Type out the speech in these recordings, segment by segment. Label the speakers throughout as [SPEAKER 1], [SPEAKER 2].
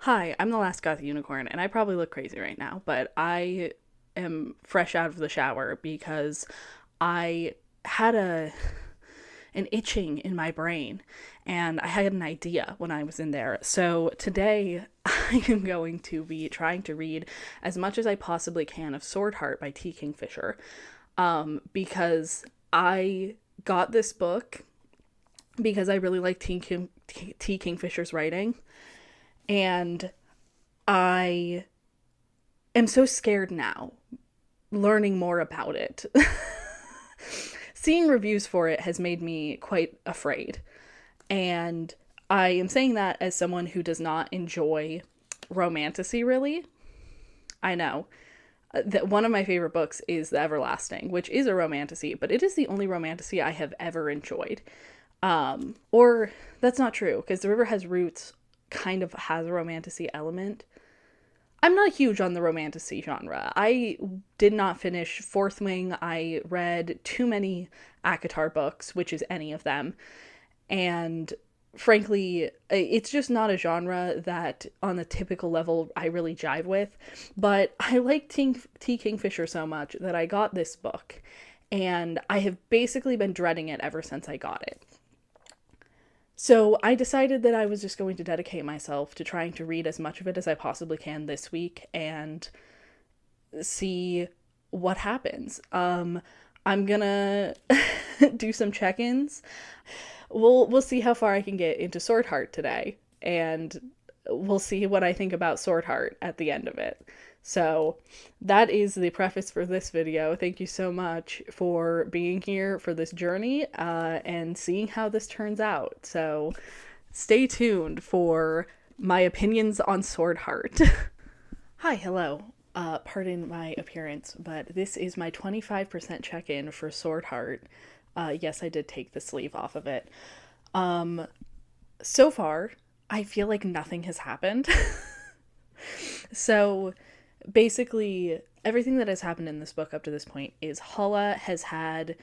[SPEAKER 1] Hi, I'm the last goth unicorn, and I probably look crazy right now, but I am fresh out of the shower because I had an itching in my brain and I had an idea when I was in there. So today I am going to be trying to read as much as I possibly can of Swordheart by T. Kingfisher, because I got this book because I really like T. Kingfisher's writing, and I am so scared now learning more about it. Seeing reviews for it has made me quite afraid. And I am saying that as someone who does not enjoy romantasy, really. I know. That one of my favorite books is The Everlasting, which is a romantasy, but it is the only romantasy I have ever enjoyed. Or that's not true, because The River Has Roots kind of has a romantasy element. I'm not huge on the romantasy genre. I did not finish Fourth Wing. I read too many ACOTAR books, which is any of them. And frankly, it's just not a genre that on the typical level I really jive with. But I like T. Kingfisher so much that I got this book. And I have basically been dreading it ever since I got it. So I decided that I was just going to dedicate myself to trying to read as much of it as I possibly can this week and see what happens. I'm gonna do some check-ins. We'll see how far I can get into Swordheart today, and we'll see what I think about Swordheart at the end of it. So that is the preface for this video. Thank you so much for being here for this journey and seeing how this turns out. So stay tuned for my opinions on Swordheart. Hi, hello. Pardon my appearance, but this is my 25% check-in for Swordheart. Yes, I did take the sleeve off of it. So far, I feel like nothing has happened. So basically, everything that has happened in this book up to this point is Hala has had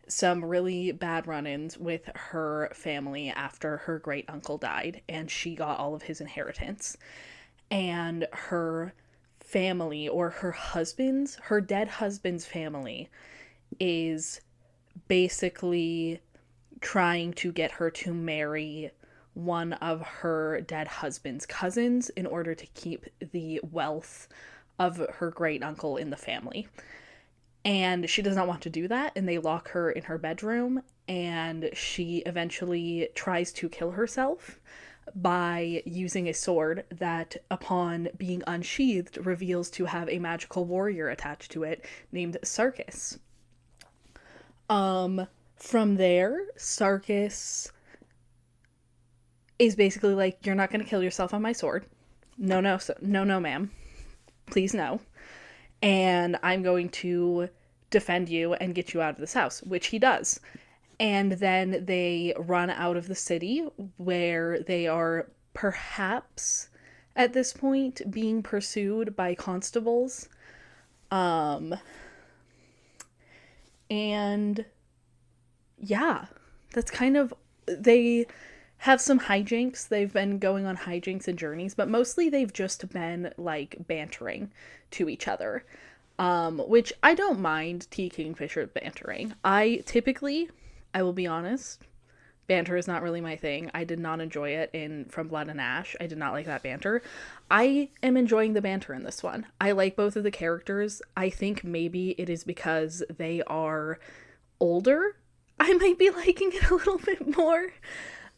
[SPEAKER 1] some really bad run-ins with her family after her great uncle died, and she got all of his inheritance. And her family, or her dead husband's family, is basically trying to get her to marry one of her dead husband's cousins in order to keep the wealth of her great uncle in the family. And she does not want to do that, and they lock her in her bedroom, and she eventually tries to kill herself by using a sword that, upon being unsheathed, reveals to have a magical warrior attached to it named Sarkis. From there, Sarkis is basically like, you're not going to kill yourself on my sword. No, no, no, no, ma'am. Please, no. And I'm going to defend you and get you out of this house, which he does. And then they run out of the city, where they are perhaps at this point being pursued by constables. And yeah, that's kind of, they have some hijinks. They've been going on hijinks and journeys, but mostly they've just been like bantering to each other. Which I don't mind T. Kingfisher bantering. I will be honest, banter is not really my thing. I did not enjoy it in From Blood and Ash. I did not like that banter. I am enjoying the banter in this one. I like both of the characters. I think maybe it is because they are older. I might be liking it a little bit more.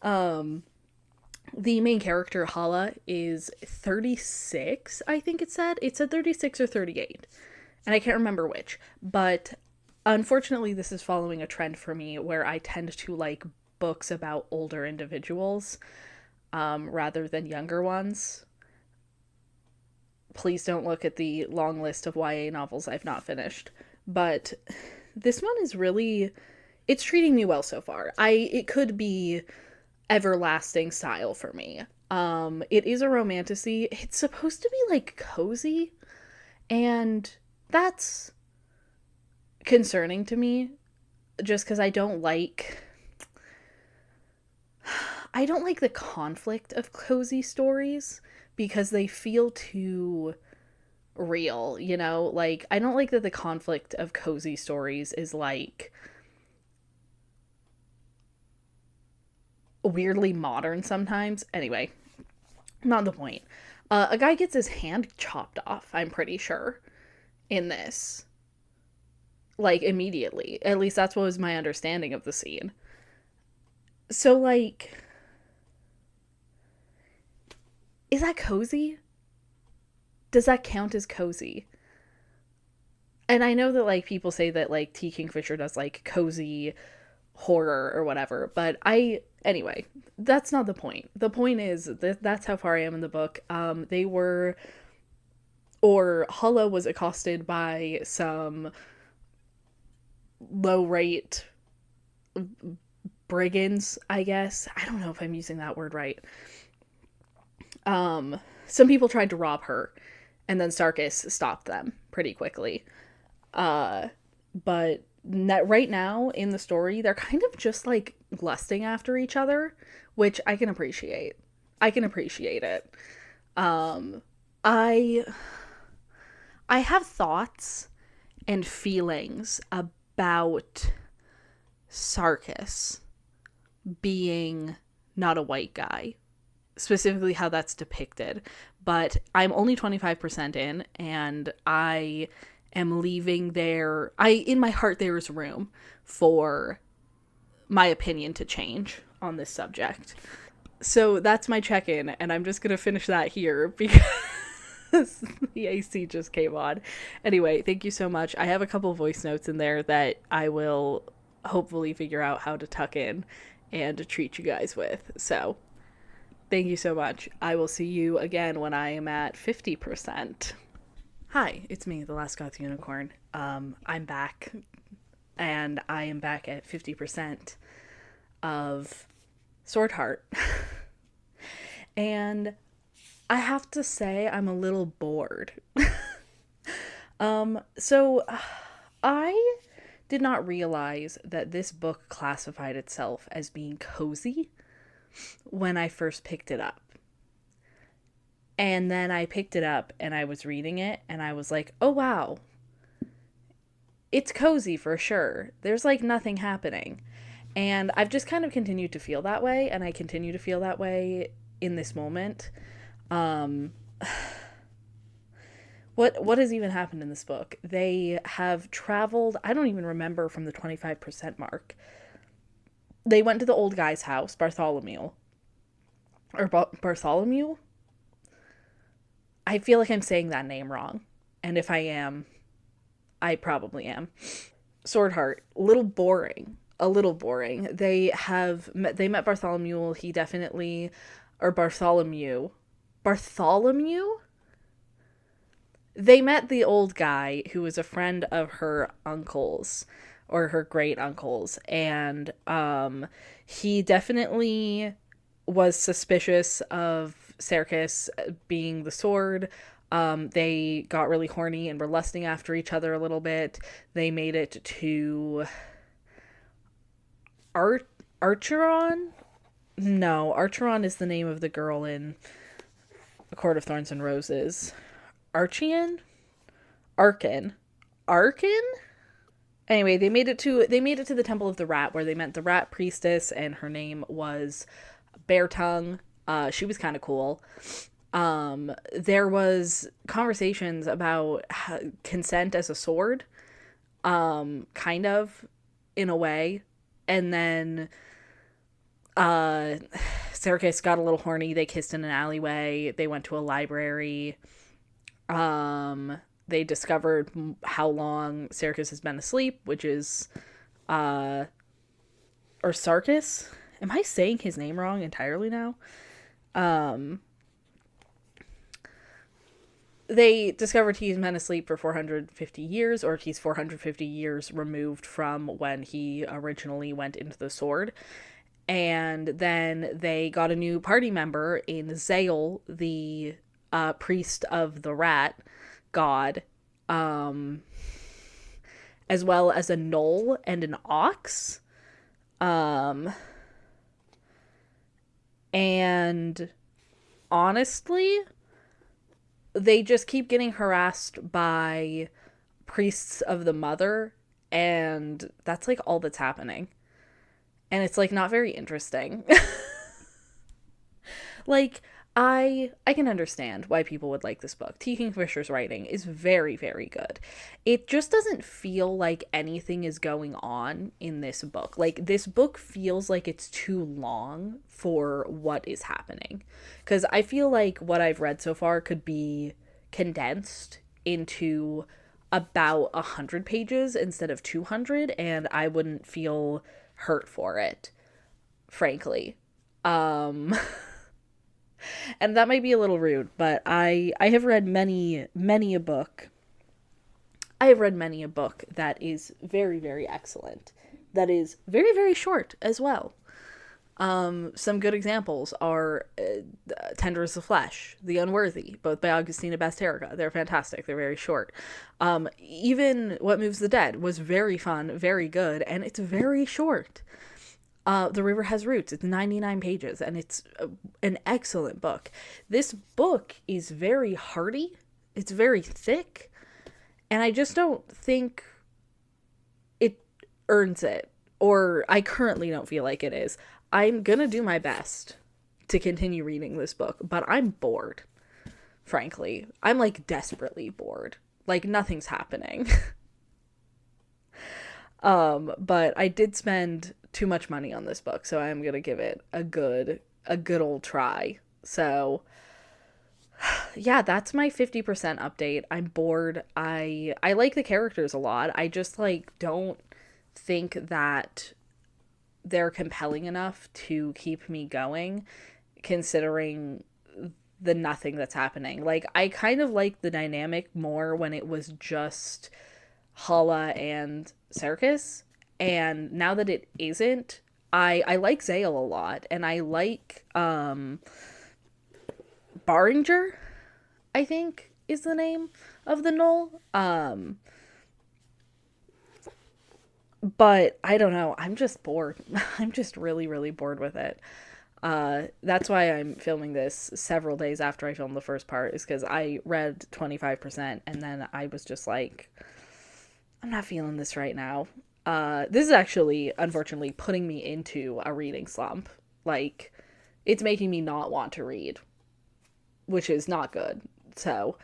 [SPEAKER 1] The main character, Hala, is 36, I think it said. It said 36 or 38. And I can't remember which. But unfortunately, this is following a trend for me where I tend to like books about older individuals rather than younger ones. Please don't look at the long list of YA novels I've not finished. But this one is really, it's treating me well so far. It could be everlasting style for me. It is a romantasy. It's supposed to be like cozy, and that's concerning to me just because I don't like the conflict of cozy stories because they feel too real, you know? Like, I don't like that the conflict of cozy stories is like weirdly modern sometimes. Anyway, not the point. A guy gets his hand chopped off, I'm pretty sure, in this. Like, immediately. At least that's what was my understanding of the scene. So, like, is that cozy? Does that count as cozy? And I know that, like, people say that, like, T. Kingfisher does, like, cozy horror or whatever, but anyway, that's not the point. The point is that's how far I am in the book. They were, or Hulla was accosted by some low rate brigands, I guess. I don't know if I'm using that word right. Some people tried to rob her, and then Sarkis stopped them pretty quickly. But right now in the story, they're kind of just like lusting after each other, which I can appreciate. I can appreciate it. Um, I I have thoughts and feelings about Sarkis being not a white guy, specifically how that's depicted. But I'm only 25% in, and I am leaving there. In my heart, there is room for my opinion to change on this subject. So that's my check-in, and I'm just going to finish that here because the AC just came on. Anyway, thank you so much. I have a couple voice notes in there that I will hopefully figure out how to tuck in and treat you guys with. So thank you so much. I will see you again when I am at 50%. Hi, it's me, the Last Goth Unicorn. I'm back, and I am back at 50% of Swordheart. And I have to say, I'm a little bored. So I did not realize that this book classified itself as being cozy when I first picked it up. And then I picked it up and I was reading it and I was like, oh wow, it's cozy for sure. There's like nothing happening. And I've just kind of continued to feel that way, and I continue to feel that way in this moment. What has even happened in this book? They have traveled, I don't even remember from the 25% mark. They went to the old guy's house, Bartholomew. Or Bartholomew? I feel like I'm saying that name wrong. And if I am, I probably am. Swordheart, a little boring. A little boring. They met Bartholomew. He definitely, or Bartholomew. Bartholomew? They met the old guy who was a friend of her uncle's, or her great uncle's, and he definitely was suspicious of Sarkis being the sword. They got really horny and were lusting after each other a little bit. They made it to Archeron? No, Archeron is the name of the girl in A Court of Thorns and Roses. Archean? Arkin? Arkin? Anyway, they made it to the Temple of the Rat, where they met the Rat Priestess, and her name was Beartongue. She was kind of cool. There was conversations about consent as a sword, kind of, in a way. And then Sarkis got a little horny. They kissed in an alleyway. They went to a library. They discovered how long Sarkis has been asleep, which is, or Sarkis? Am I saying his name wrong entirely now? They discovered he's been asleep for 450 years, or he's 450 years removed from when he originally went into the sword. And then they got a new party member in Zale, the priest of the rat god, as well as a gnoll and an ox. And honestly, they just keep getting harassed by priests of the mother, and that's like all that's happening. And it's like not very interesting. Like, I can understand why people would like this book. T. Kingfisher's writing is very, very good. It just doesn't feel like anything is going on in this book. Like, this book feels like it's too long for what is happening. Because I feel like what I've read so far could be condensed into about 100 pages instead of 200, and I wouldn't feel hurt for it, frankly. Um and that might be a little rude, but I have read many a book. I have read many a book that is very, very excellent. That is very, very short as well. Some good examples are Tender as the Flesh, The Unworthy, both by Augustina Basterrica. They're fantastic. They're very short. Even What Moves the Dead was very fun, very good, and it's very short. The River Has Roots. It's 99 pages, and it's an excellent book. This book is very hearty. It's very thick, and I just don't think it earns it, or I currently don't feel like it is. I'm gonna do my best to continue reading this book, but I'm bored, frankly. I'm like desperately bored. Like nothing's happening. But I did spend too much money on this book, so I'm gonna give it a good old try. So yeah, that's my 50% update. I'm bored. I like the characters a lot. I just like don't think that they're compelling enough to keep me going, considering the nothing that's happening. Like, I kind of like the dynamic more when it was just Hala and Circus, and now that it isn't, I like Zale a lot, and I like Barringer, I think is the name of the gnoll. But I don't know, I'm just bored. I'm just really, really bored with it. That's why I'm filming this several days after I filmed the first part, is because I read 25% and then I was just like, I'm not feeling this right now. This is actually, unfortunately, putting me into a reading slump. Like, it's making me not want to read, which is not good. So,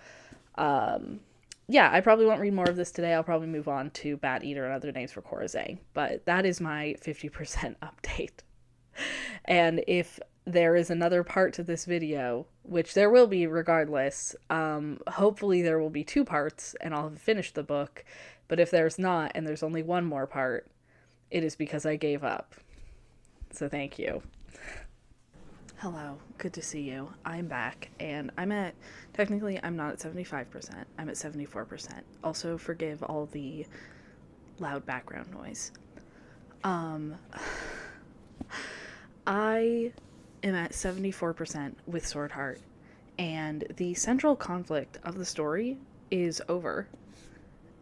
[SPEAKER 1] yeah, I probably won't read more of this today. I'll probably move on to Bat Eater and Other Names for Corazang. But that is my 50% update. And if there is another part to this video, which there will be regardless, hopefully there will be 2 parts and I'll have finished the book. But if there's not, and there's only 1 more part, it is because I gave up. So thank you. Hello, good to see you. I'm back, and technically I'm not at 75%, I'm at 74%. Also forgive all the loud background noise. I am at 74% with Swordheart, and the central conflict of the story is over.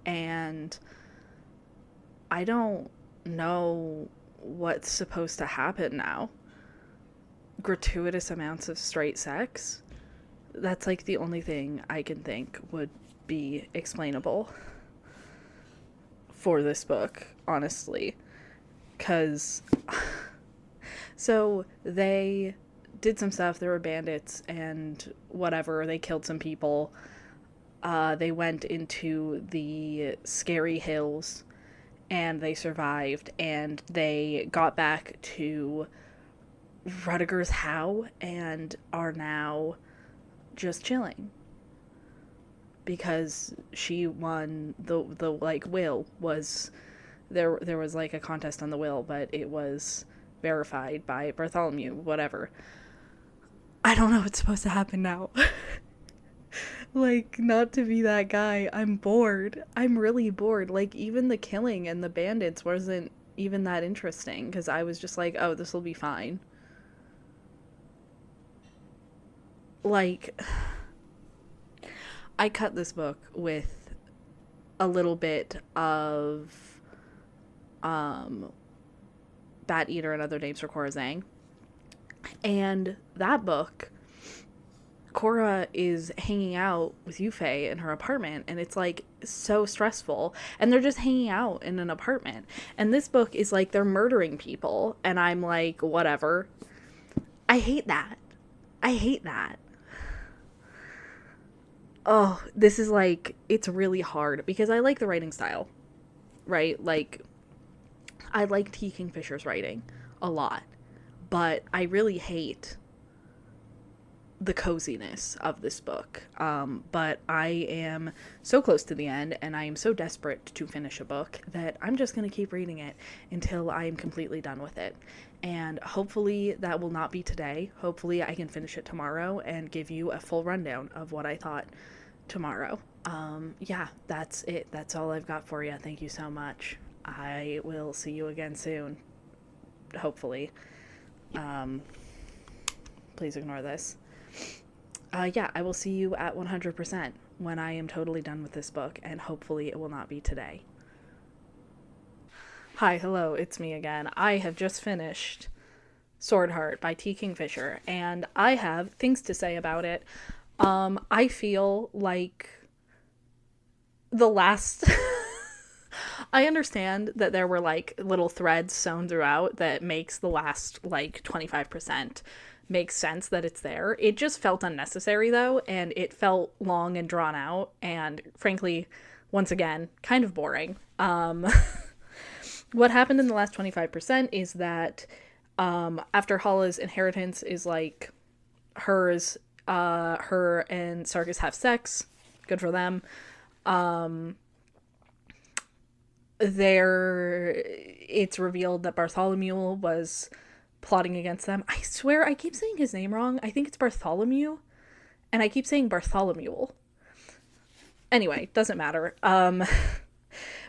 [SPEAKER 1] And I don't know what's supposed to happen now. Gratuitous amounts of straight sex? That's like the only thing I can think would be explainable for this book, honestly. Because so they did some stuff. There were bandits and whatever. They killed some people. They went into the scary hills and they survived, and they got back to Rudiger's How and are now just chilling because she won the like will was there was like a contest on the will, but it was verified by Bartholomew, whatever. I don't know what's supposed to happen now. Like, not to be that guy, I'm bored. I'm really bored. Like, even the killing and the bandits wasn't even that interesting, because I was just like, oh, this will be fine. Like, I cut this book with a little bit of Bat Eater and Other Names for Corazang, and that book Cora is hanging out with Yufei in her apartment, and it's like so stressful, and they're just hanging out in an apartment. And this book is like they're murdering people, and I'm like, whatever. I hate that. I hate that. Oh, this is like, it's really hard because I like the writing style, right? Like, I like T. Kingfisher's writing a lot, but I really hate the coziness of this book. But I am so close to the end, and I am so desperate to finish a book that I'm just going to keep reading it until I am completely done with it. And hopefully that will not be today. Hopefully I can finish it tomorrow and give you a full rundown of what I thought tomorrow. Yeah, that's it. That's all I've got for you. Thank you so much. I will see you again soon. Hopefully. Please ignore this. Yeah, I will see you at 100% when I am totally done with this book, and hopefully it will not be today. Hi, hello, it's me again. I have just finished Swordheart by T. Kingfisher, and I have things to say about it. I feel like the last... I understand that there were like little threads sewn throughout that makes the last like 25% makes sense that it's there. It just felt unnecessary though, and it felt long and drawn out, and frankly, once again, kind of boring. What happened in the last 25% is that after Hala's inheritance is like hers, her and Sarkis have sex. Good for them. It's revealed that Bartholomew was plotting against them. I swear I keep saying his name wrong. I think it's Bartholomew, and I keep saying Bartholomew. Anyway, doesn't matter.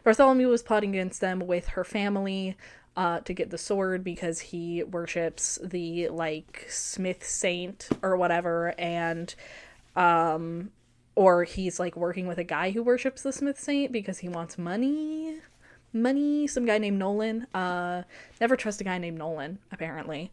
[SPEAKER 1] Bartholomew was plotting against them with her family to get the sword because he worships the like Smith saint or whatever, and or he's like working with a guy who worships the Smith saint because he wants money. Some guy named Nolan. Never trust a guy named Nolan, apparently.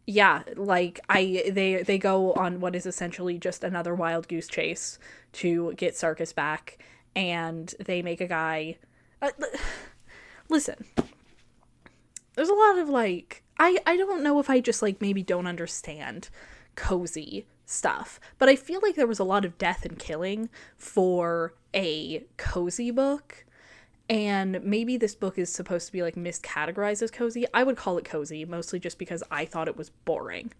[SPEAKER 1] Yeah, like they go on what is essentially just another wild goose chase to get Sarkis back, and they make a guy listen. There's a lot of like I don't know if I just like maybe don't understand cozy stuff, but I feel like there was a lot of death and killing for a cozy book, and maybe this book is supposed to be like miscategorized as cozy. I would call it cozy mostly just because I thought it was boring.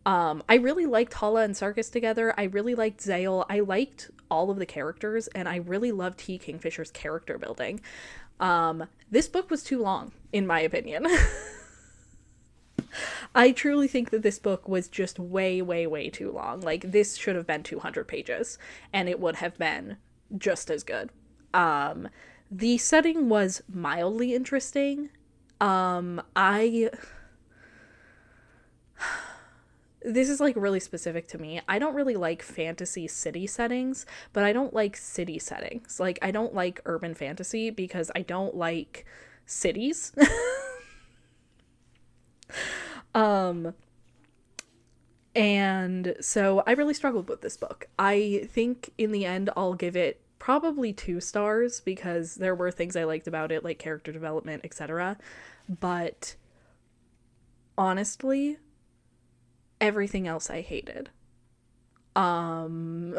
[SPEAKER 1] I really liked Hala and Sarkis together. I really liked Zale. I liked all of the characters, and I really loved T. Kingfisher's character building. This book was too long, in my opinion. I truly think that this book was just way, way, way too long. Like, this should have been 200 pages, and it would have been just as good. The setting was mildly interesting. This is like really specific to me. I don't really like fantasy city settings, but I don't like city settings. Like, I don't like urban fantasy because I don't like cities. And so I really struggled with this book. I think in the end I'll give it probably 2 stars because there were things I liked about it, like character development, etc. But honestly, everything else I hated. And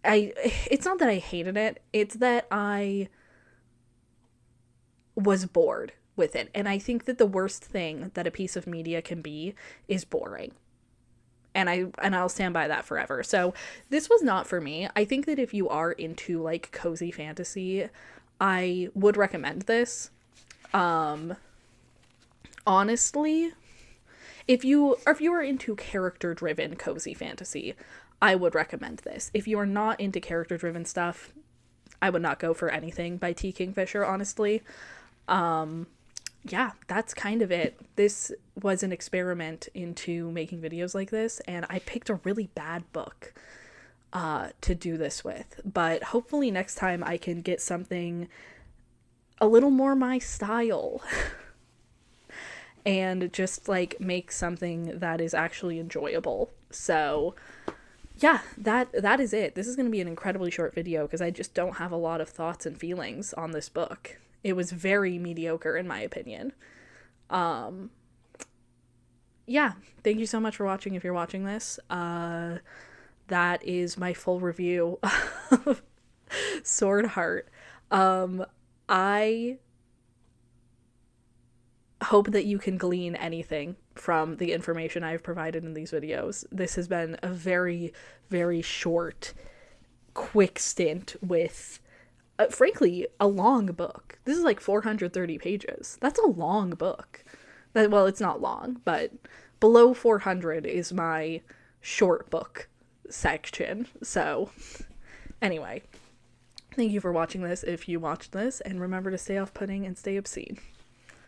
[SPEAKER 1] it's not that I hated it, it's that I was bored with it. And I think that the worst thing that a piece of media can be is boring. And I'll stand by that forever. So this was not for me. I think that if you are into like cozy fantasy, I would recommend this. Honestly, if you are into character driven cozy fantasy, I would recommend this. If you are not into character driven stuff, I would not go for anything by T. Kingfisher, honestly. Yeah, that's kind of it. This was an experiment into making videos like this, and I picked a really bad book to do this with. But hopefully next time I can get something a little more my style. and just like make something that is actually enjoyable. So yeah, that is it. This is going to be an incredibly short video because I just don't have a lot of thoughts and feelings on this book. It was very mediocre in my opinion. Yeah, thank you so much for watching if you're watching this. That is my full review of Swordheart. I hope that you can glean anything from the information I've provided in these videos. This has been a very, very short, quick stint with, frankly, a long book. This is like 430 pages. That's a long book. Well, it's not long, but below 400 is my short book section. So, anyway, thank you for watching this if you watched this, and remember to stay off-putting and stay obscene.